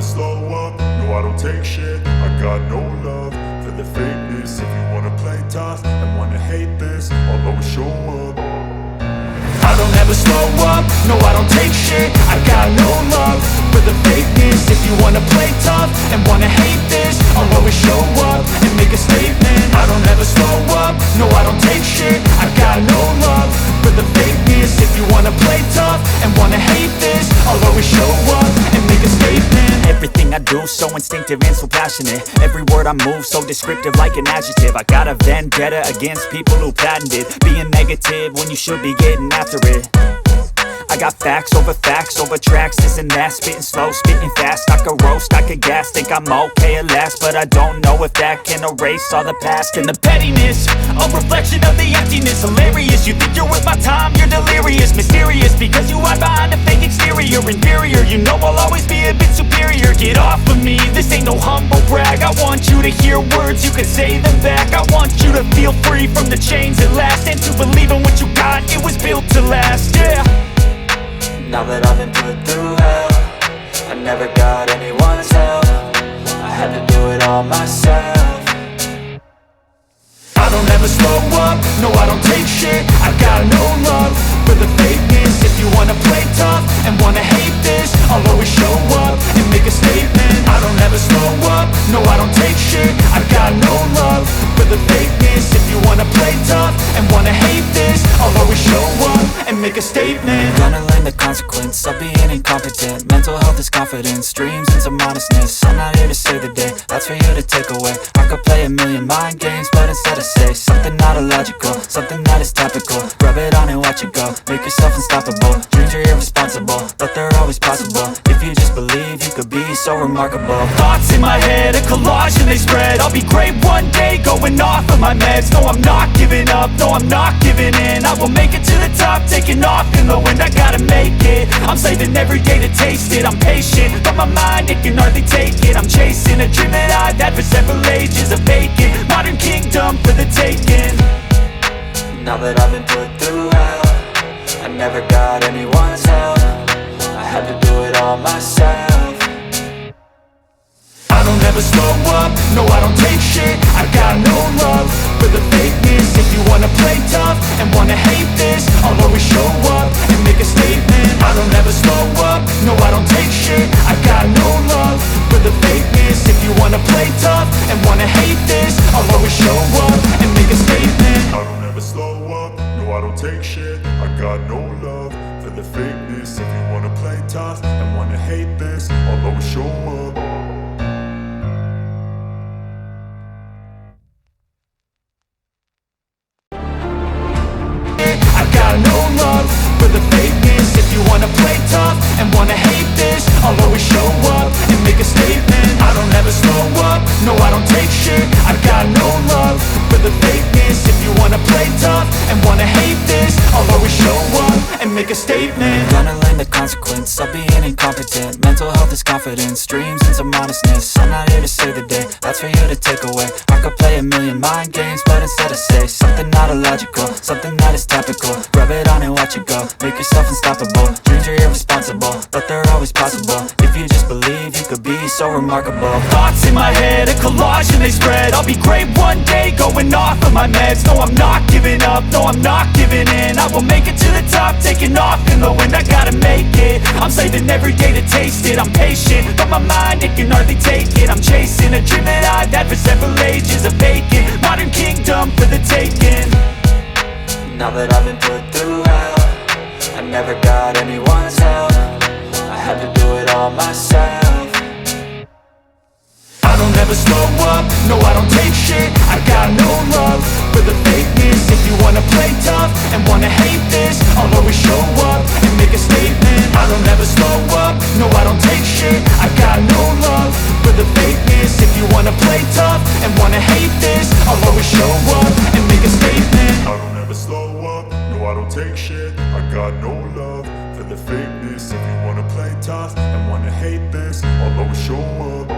slow up, no I don't take shit. I got no love for the fakeness. If you wanna play tough and wanna hate this, I'll always show up. I don't ever slow up, no I don't take shit. I got no love for the fakeness. If you wanna play tough and wanna hate this, I'll always show up and make a statement. I don't ever slow up, no I don't take shit. I got no love for the fakeness. If you wanna play tough and wanna hate this, I'll always show up and make a statement. Everything I do so instinctive and so passionate. Every word I move so descriptive like an adjective. I got a vendetta against people who patented being negative when you should be getting after it. I got facts over tracks, this and that. Spitting slow, spitting fast, I could roast, I could gas. Think I'm okay at last, but I don't know if that can erase all the past. And the pettiness, a reflection of the emptiness. Hilarious, you think you're worth my time, you're delirious. Mysterious, because you hide behind a fake exterior. Inferior, you know I'll always be a bit superior. Get off of me, this ain't no humble brag. I want you to hear words, you can say them back. I want you to feel free from the chains at last, and to believe in what you got, it was built to last, yeah. Now that I've been put through hell, I never got anyone's help. I had to do it all myself. I don't ever slow up, no I don't take shit. I got no love for the fakeness. If you wanna play tough and wanna hate this, I'll always show up and make a statement. I don't ever slow up, no I don't take shit. I got no love for the fakeness. If you wanna play tough and wanna hate this, I'll always show up and make a statement. Gonna learn the consequence of being incompetent. Mental health is confidence, dreams and some honestness. I'm not here to save the day, that's for you to take away. I could play a million mind games, but instead I say something not illogical, something that is topical. Rub it on and watch it go, make yourself unstoppable. Dreams are irresponsible, but they're always possible. If you just believe, you could be so remarkable. Thoughts in my head, a collage and they spread. I'll be great one day, going off of my meds. No, I'm not giving up, no, I'm not giving in. I will make it to the top, taking off in the wind. I gotta make it, I'm saving every day to taste it. I'm patient, but my mind, it can hardly take it. I'm chasing a dream that I've had for several ages. A vacant, modern kingdom for the taking. Now that I've been put through hell, I never got anyone's help. I had to do it all myself. I don't ever slow up, no I don't take shit. I got no love for the fakeness. If you wanna play tough and wanna hate this, I'll always show up and make a statement. I don't ever slow up, no I don't take shit. I got no love for the fakeness. If you wanna play tough and wanna hate this, I'll always show up and make a statement. I don't ever slow up, no I don't take shit. I got no love for the fakeness. If you wanna play tough and wanna hate this, I'll always show up. No love for the fakeness. If you wanna play tough and wanna hate this, I'll always show up and make a statement. I don't ever slow up, no I don't take shit. I got no love for the fakeness. If you wanna play tough and wanna hate this, I'll always show up and make a statement. Gonna learn the consequence of being incompetent. Mental health is confidence, dreams and some honestness. I'm not here to save the day, that's for you to take away. I could play a million mind games, but instead I say something not illogical, something that is topical. Rub it on and watch it go, make yourself unstoppable. Dreams are irresponsible, but they're always possible. If you just believe, you could be so remarkable. Thoughts in my head, a collage and they spread. I'll be great one day, going off of my meds. No, I'm not giving up, no, I'm not giving in. I will make it to the top, taking off in the wind. I gotta make it, I'm saving every day to taste it. I'm patient, but my mind, it can hardly take it. I'm chasing a dream that I've had for several ages. A vacant, modern kingdom for the taking. Now that I've been put through hell, I never got anyone's help. I had to do it all myself. I don't ever slow up, no I don't take shit. I got no love for the fakeness. If you wanna play tough and wanna hate this, I'll always show up and make a statement. I don't ever slow up, no I don't take shit. I got no love for the fakeness. If you wanna play tough and wanna hate this, I'll always show up and make a statement. I don't ever slow up, no I don't take shit. I got no love for the fakeness. If you wanna play tough and wanna hate this, I'll always show up.